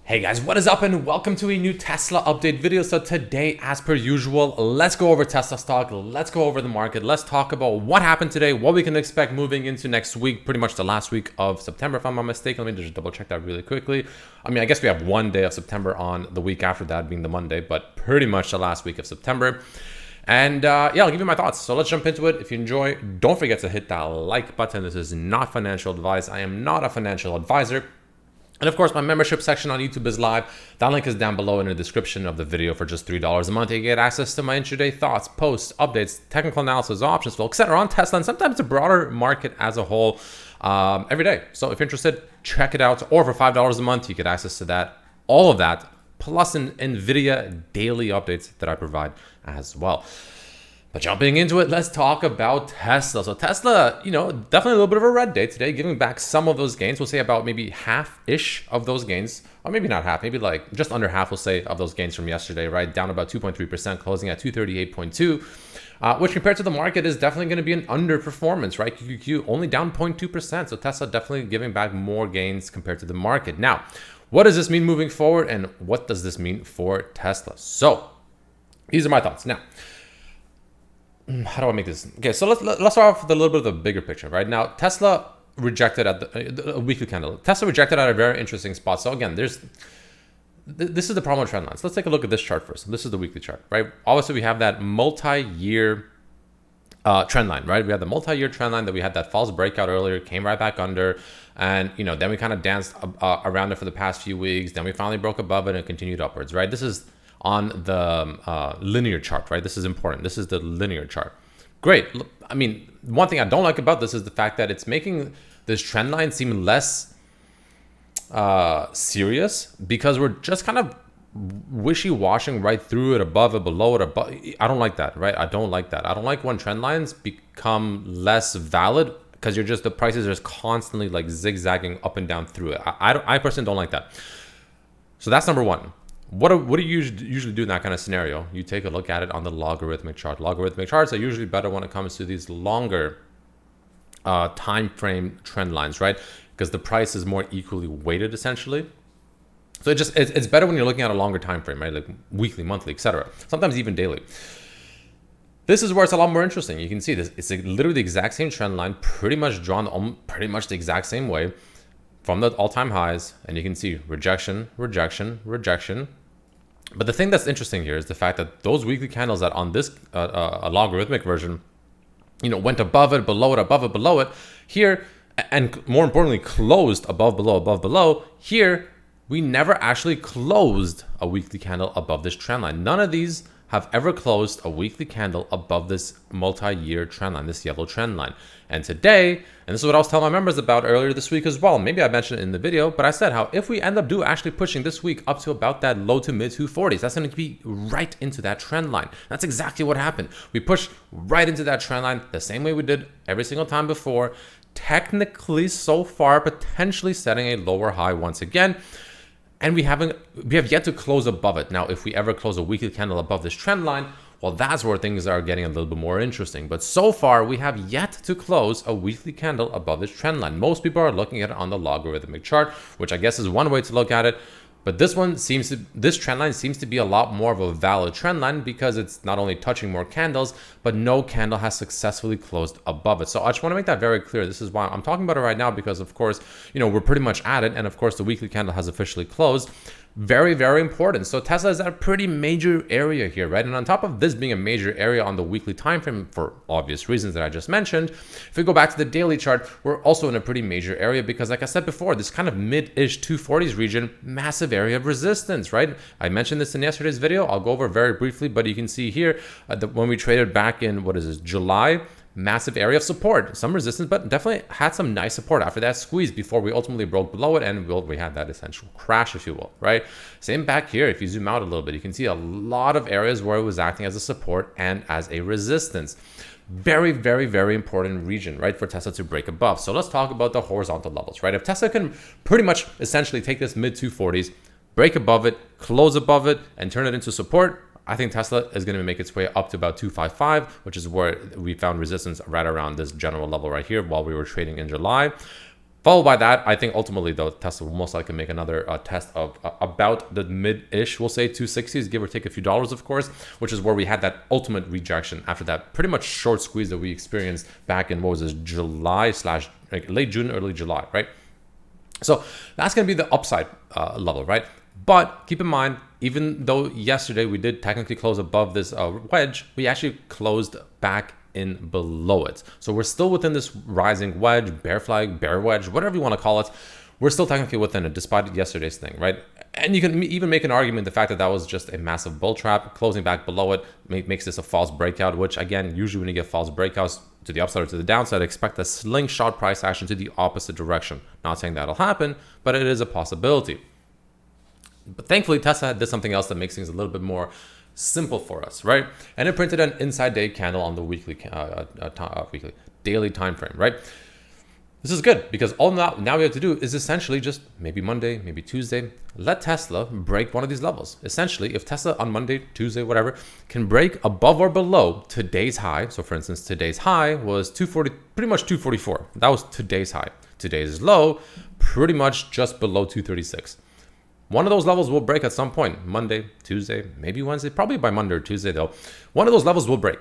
Hey guys, what is up and welcome to a new Tesla update video. So today, as per usual, let's go over Tesla stock, let's go over the market, let's talk about what happened today, what we can expect moving into next week, pretty much the last week of September, if I'm not mistaken. Let me just double check that really quickly. I guess we have one day of September on the week after that being the Monday, but pretty much the last week of September. And yeah, I'll give you my thoughts. So let's jump into it. If you enjoy, don't forget to hit that like button. This is not financial advice. I am not a financial advisor. And of course, my membership section on YouTube is live. That link is down below in the description of the video. For just $3 a month, you get access to my intraday thoughts, posts, updates, technical analysis, options flow, etc. on Tesla and sometimes the broader market as a whole every day. So if you're interested, check it out. Or for $5 a month, you get access to that, all of that, plus an NVIDIA daily updates that I provide as well. But jumping into it, let's talk about Tesla. So Tesla, definitely a little bit of a red day today, giving back some of those gains. We'll say about maybe half-ish of those gains, or maybe not half, maybe like just under half, we'll say, of those gains from yesterday, right? Down about 2.3%, closing at 238.2, which compared to the market is definitely going to be an underperformance, right? QQQ only down 0.2%. So Tesla definitely giving back more gains compared to the market. Now, what does this mean moving forward? And what does this mean for Tesla? So these are my thoughts. Now, how do I make this? Okay, so let's start off with a little bit of the bigger picture. Right now, Tesla rejected at the weekly candle. Tesla rejected at a very interesting spot. So again, this is the problem with trend lines. Let's take a look at this chart first. This is the weekly chart, right? Obviously, we have that multi-year trend line, right? We had the multi-year trend line that we had that false breakout earlier, came right back under, and then we kind of danced around it for the past few weeks. Then we finally broke above it and continued upwards, right? This is on the linear chart, right? This is important. This is the linear chart. Great. One thing I don't like about this is the fact that it's making this trend line seem less serious because we're just kind of wishy-washing right through it, above it, below it, above. I don't like that, right? I don't like that. I don't like when trend lines become less valid because the prices are just constantly like zigzagging up and down through it. I personally don't like that. So that's number one. What do you usually do in that kind of scenario? You take a look at it on the logarithmic chart. Logarithmic charts are usually better when it comes to these longer time frame trend lines, right? Because the price is more equally weighted essentially. So it's better when you're looking at a longer time frame, right? Like weekly, monthly, etc. Sometimes even daily. This is where it's a lot more interesting. You can see this. It's literally the exact same trend line, pretty much drawn pretty much the exact same way from the all-time highs, and you can see rejection, rejection, rejection. But the thing that's interesting here is the fact that those weekly candles that on this logarithmic version, went above it, below it, above it, below it, here, and more importantly, closed above, below, here, we never actually closed a weekly candle above this trend line. None of these have ever closed a weekly candle above this multi-year trend line, this yellow trend line. And today, and this is what I was telling my members about earlier this week as well, maybe I mentioned it in the video, but I said how if we end up actually pushing this week up to about that low to mid 240s, that's going to be right into that trend line. That's exactly what happened. We pushed right into that trend line the same way we did every single time before, technically so far potentially setting a lower high once again. And we have yet to close above it. Now, if we ever close a weekly candle above this trend line, well, that's where things are getting a little bit more interesting. But so far, we have yet to close a weekly candle above this trend line. Most people are looking at it on the logarithmic chart, which I guess is one way to look at it. But this trend line seems to be a lot more of a valid trend line because it's not only touching more candles, but no candle has successfully closed above it. So I just want to make that very clear. This is why I'm talking about it right now because, of course, we're pretty much at it. And, of course, the weekly candle has officially closed. Very, very important. So Tesla is at a pretty major area here, right? And on top of this being a major area on the weekly time frame for obvious reasons that I just mentioned, if we go back to the daily chart, we're also in a pretty major area because, like I said before, this kind of mid-ish 240s region, massive area of resistance, right? I mentioned this in yesterday's video. I'll go over very briefly, but you can see here that when we traded back in, July, massive area of support, some resistance, but definitely had some nice support after that squeeze before we ultimately broke below it and we had that essential crash, if you will, right? Same back here. If you zoom out a little bit, you can see a lot of areas where it was acting as a support and as a resistance. Very, very, very important region, right, for Tesla to break above. So let's talk about the horizontal levels, right? If Tesla can pretty much essentially take this mid 240s, break above it, close above it, and turn it into support, I think Tesla is going to make its way up to about 255, which is where we found resistance right around this general level right here while we were trading in July. Followed by that, I think ultimately, though, Tesla will most likely make another test of about the mid-ish, we'll say 260s, give or take a few dollars, of course, which is where we had that ultimate rejection after that pretty much short squeeze that we experienced back in, what was this, July slash like late June, early July, right? So that's going to be the upside level, right? But keep in mind, even though yesterday we did technically close above this wedge, we actually closed back in below it. So we're still within this rising wedge, bear flag, bear wedge, whatever you want to call it. We're still technically within it despite yesterday's thing, right? And you can even make an argument the fact that that was just a massive bull trap. Closing back below it makes this a false breakout, which again, usually when you get false breakouts to the upside or to the downside, expect a slingshot price action to the opposite direction. Not saying that'll happen, but it is a possibility. But thankfully, Tesla did something else that makes things a little bit more simple for us, right? And it printed an inside day candle on the daily time frame, right? This is good because all now we have to do is essentially just maybe Monday, maybe Tuesday, let Tesla break one of these levels. Essentially, if Tesla on Monday, Tuesday, whatever, can break above or below today's high. So for instance, today's high was 240, pretty much 244. That was today's high. Today's low, pretty much just below 236. One of those levels will break at some point, Monday, Tuesday, maybe Wednesday, probably by Monday or Tuesday though. One of those levels will break.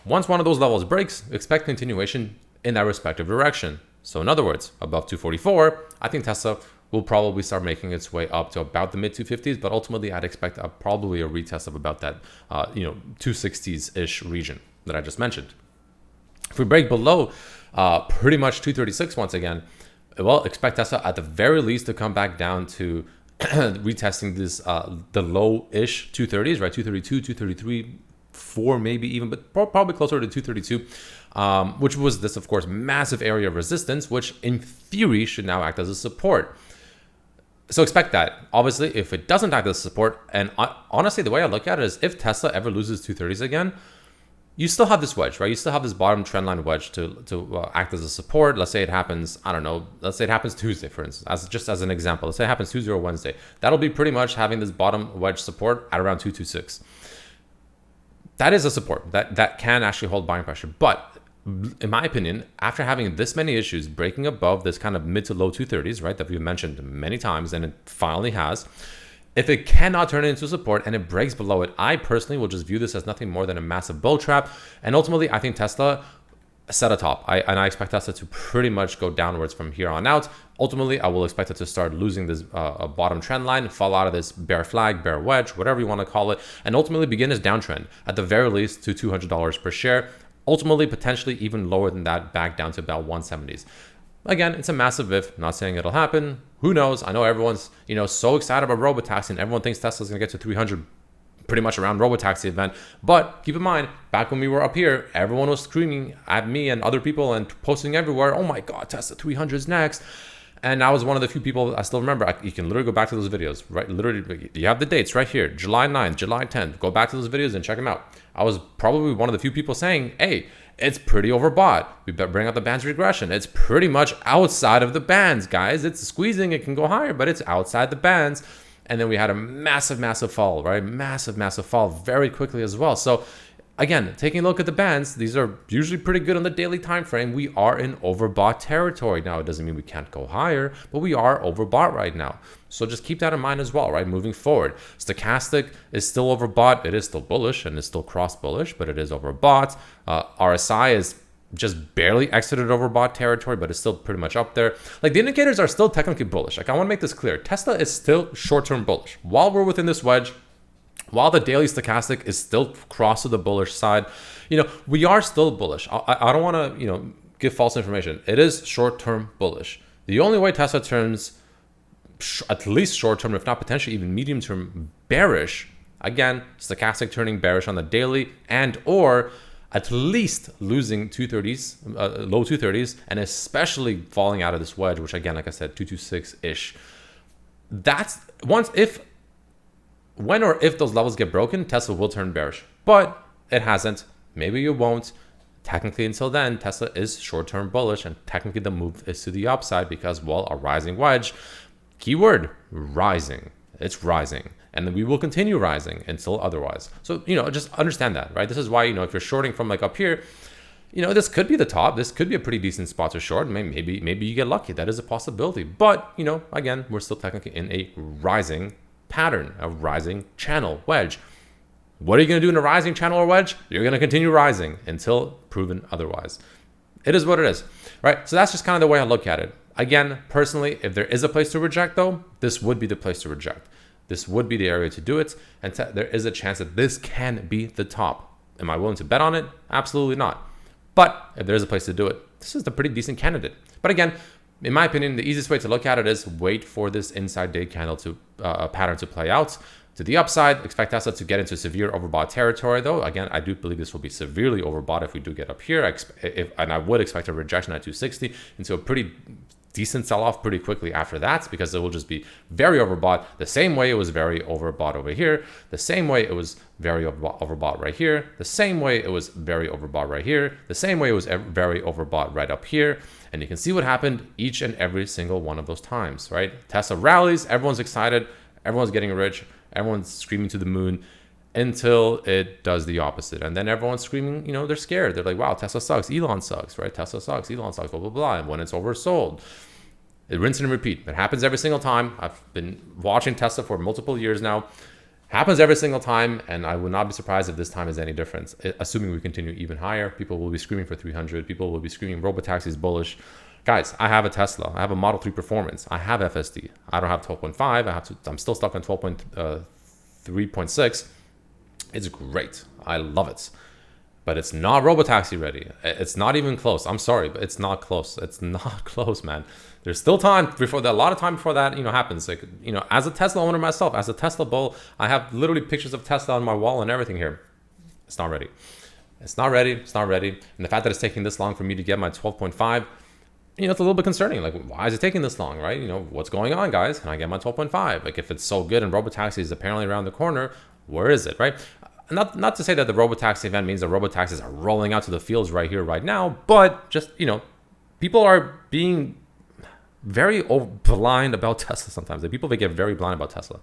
Once one of those levels breaks, expect continuation in that respective direction. So in other words, above 244, I think Tesla will probably start making its way up to about the mid 250s, but ultimately I'd expect probably a retest of about that, 260s-ish region that I just mentioned. If we break below pretty much 236 once again, well, expect Tesla at the very least to come back down to retesting this the low-ish 230s, right? 232, 233, 4 maybe even, but probably closer to 232, which was this, of course, massive area of resistance, which in theory should now act as a support. So expect that. Obviously, if it doesn't act as a support, and honestly, the way I look at it is if Tesla ever loses 230s again, you still have this wedge, right? You still have this bottom trendline wedge to act as a support. Let's say it happens, I don't know, let's say it happens Tuesday, for instance, just as an example. Let's say it happens Tuesday or Wednesday. That'll be pretty much having this bottom wedge support at around 226. That is a support that can actually hold buying pressure. But in my opinion, after having this many issues breaking above this kind of mid to low 230s, right, that we've mentioned many times, and it finally has, if it cannot turn it into support and it breaks below it, I personally will just view this as nothing more than a massive bull trap. And ultimately, I think Tesla set a top. I expect Tesla to pretty much go downwards from here on out. Ultimately, I will expect it to start losing this bottom trend line, fall out of this bear flag, bear wedge, whatever you want to call it, and ultimately begin its downtrend, at the very least to $200 per share. Ultimately, potentially even lower than that, back down to about 170s. Again, it's a massive if, not saying it'll happen. Who knows? I know everyone's, so excited about robotaxi and everyone thinks Tesla's going to get to 300 pretty much around robotaxi event. But keep in mind, back when we were up here, everyone was screaming at me and other people and posting everywhere, oh my God, Tesla 300 is next. And I was one of the few people I still remember. You can literally go back to those videos, right? Literally, you have the dates right here, July 9th, July 10th. Go back to those videos and check them out. I was probably one of the few people saying, hey, it's pretty overbought. We better bring out the bands regression. It's pretty much outside of the bands, guys. It's squeezing. It can go higher, but it's outside the bands. And then we had a massive, massive fall, right? Massive, massive fall very quickly as well. So again, taking a look at the bands, these are usually pretty good on the daily time frame. We are in overbought territory. Now, it doesn't mean we can't go higher, but we are overbought right now. So just keep that in mind as well, right? Moving forward, stochastic is still overbought. It is still bullish and is still cross bullish, but it is overbought. RSI is just barely exited overbought territory, but it's still pretty much up there. Like, the indicators are still technically bullish. Like, I want to make this clear. Tesla is still short-term bullish. While we're within this wedge, while the daily stochastic is still cross to the bullish side, we are still bullish. I don't want to, give false information. It is short-term bullish. The only way Tesla turns at least short-term, if not potentially even medium-term bearish, again, stochastic turning bearish on the daily and or at least losing 230s, low 230s, and especially falling out of this wedge, which again, like I said, 226-ish. That's when or if those levels get broken, Tesla will turn bearish, but it hasn't. Maybe it won't. Technically, until then, Tesla is short-term bullish, and technically the move is to the upside because, well, a rising wedge, keyword, rising. It's rising. And then we will continue rising until otherwise. So, just understand that, right? This is why, if you're shorting from like up here, this could be the top. This could be a pretty decent spot to short. Maybe you get lucky. That is a possibility. But, again, we're still technically in a rising pattern, a rising channel wedge. What are you going to do in a rising channel or wedge? You're going to continue rising until proven otherwise. It is what it is, right? So that's just kind of the way I look at it. Again, personally, if there is a place to reject, though, this would be the place to reject. This would be the area to do it. And there is a chance that this can be the top. Am I willing to bet on it? Absolutely not. But if there's a place to do it, this is a pretty decent candidate. But again, in my opinion, the easiest way to look at it is wait for this inside day candle to pattern to play out. To the upside, expect Tesla to get into severe overbought territory, though. Again, I do believe this will be severely overbought if we do get up here. And I would expect a rejection at 260 into a pretty decent sell-off pretty quickly after that, because it will just be very overbought the same way it was very overbought over here, the same way it was very overbought right here, the same way it was very overbought right here, the same way it was very overbought right up here. And you can see what happened each and every single one of those times, right? Tesla rallies, everyone's excited, everyone's getting rich, everyone's screaming to the moon, until it does the opposite. And then everyone's screaming, they're scared. They're like, wow, Tesla sucks, Elon sucks, right? Tesla sucks, Elon sucks, blah, blah, blah. And when it's oversold, it rinse and repeat. It happens every single time. I've been watching Tesla for multiple years now. Happens every single time, and I would not be surprised if this time is any different. Assuming we continue even higher, people will be screaming for 300. People will be screaming robotaxi is bullish. Guys, I have a Tesla. I have a Model 3 Performance. I have FSD. I don't have 12.5. I'm still stuck on 12.3.6. It's great. I love it. But it's not robotaxi ready. It's not even close. I'm sorry, but it's not close. It's not close, man. There's still time before that. A lot of time before that, happens. Like, as a Tesla owner myself, as a Tesla bull, I have literally pictures of Tesla on my wall and everything here. It's not ready. It's not ready. It's not ready. And the fact that it's taking this long for me to get my 12.5, it's a little bit concerning. Like, why is it taking this long, right? What's going on, guys? Can I get my 12.5? Like, if it's so good and robotaxi is apparently around the corner, where is it, right? Not to say that the robotaxi event means the robotaxis are rolling out to the fields right here, right now, but just, people are being very blind about Tesla sometimes. The people, they get very blind about Tesla.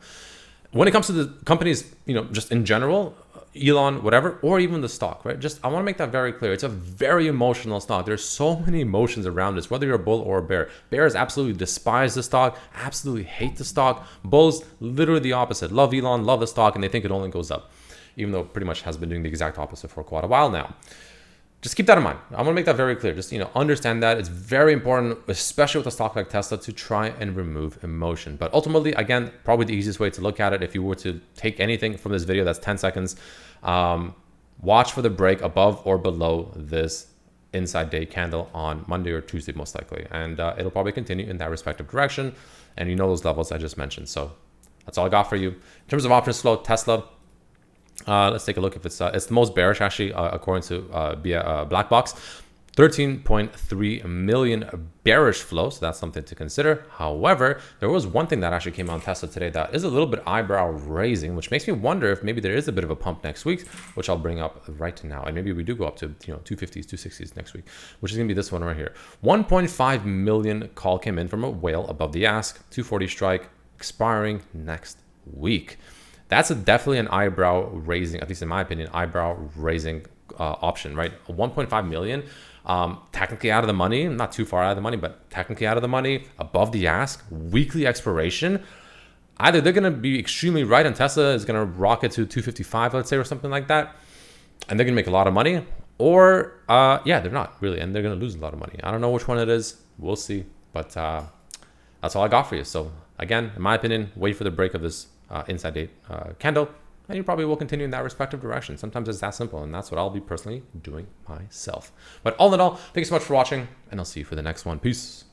When it comes to the companies, just in general, Elon, whatever, or even the stock, right? I want to make that very clear. It's a very emotional stock. There's so many emotions around this, whether you're a bull or a bear. Bears absolutely despise the stock, absolutely hate the stock. Bulls, literally the opposite. Love Elon, love the stock, and they think it only goes up, even though it pretty much has been doing the exact opposite for quite a while now. Just keep that in mind. I want to make that very clear. Just, understand that it's very important, especially with a stock like Tesla, to try and remove emotion. But ultimately, again, probably the easiest way to look at it, if you were to take anything from this video, that's 10 seconds, watch for the break above or below this inside day candle on Monday or Tuesday, most likely. And it'll probably continue in that respective direction. And those levels I just mentioned. So that's all I got for you. In terms of options flow, Tesla, let's take a look if it's the most bearish, actually, according to Black Box. 13.3 million bearish flow, so that's something to consider. However, there was one thing that actually came out on Tesla today that is a little bit eyebrow raising, which makes me wonder if maybe there is a bit of a pump next week, which I'll bring up right now. And maybe we do go up to 250s, 260s next week, which is gonna be this one right here. 1.5 million call came in from a whale above the ask, 240 strike, expiring next week. That's definitely an eyebrow raising, at least in my opinion, eyebrow raising option, right? 1.5 million, technically out of the money, not too far out of the money, but technically out of the money, above the ask, weekly expiration. Either they're going to be extremely right and Tesla is going to rocket to 255, let's say, or something like that, and they're going to make a lot of money, or they're not really, and they're going to lose a lot of money. I don't know which one it is. We'll see, but that's all I got for you. So again, in my opinion, wait for the break of this inside day candle, and you probably will continue in that respective direction. Sometimes it's that simple, and that's what I'll be personally doing myself. But all in all, thank you so much for watching, and I'll see you for the next one. Peace.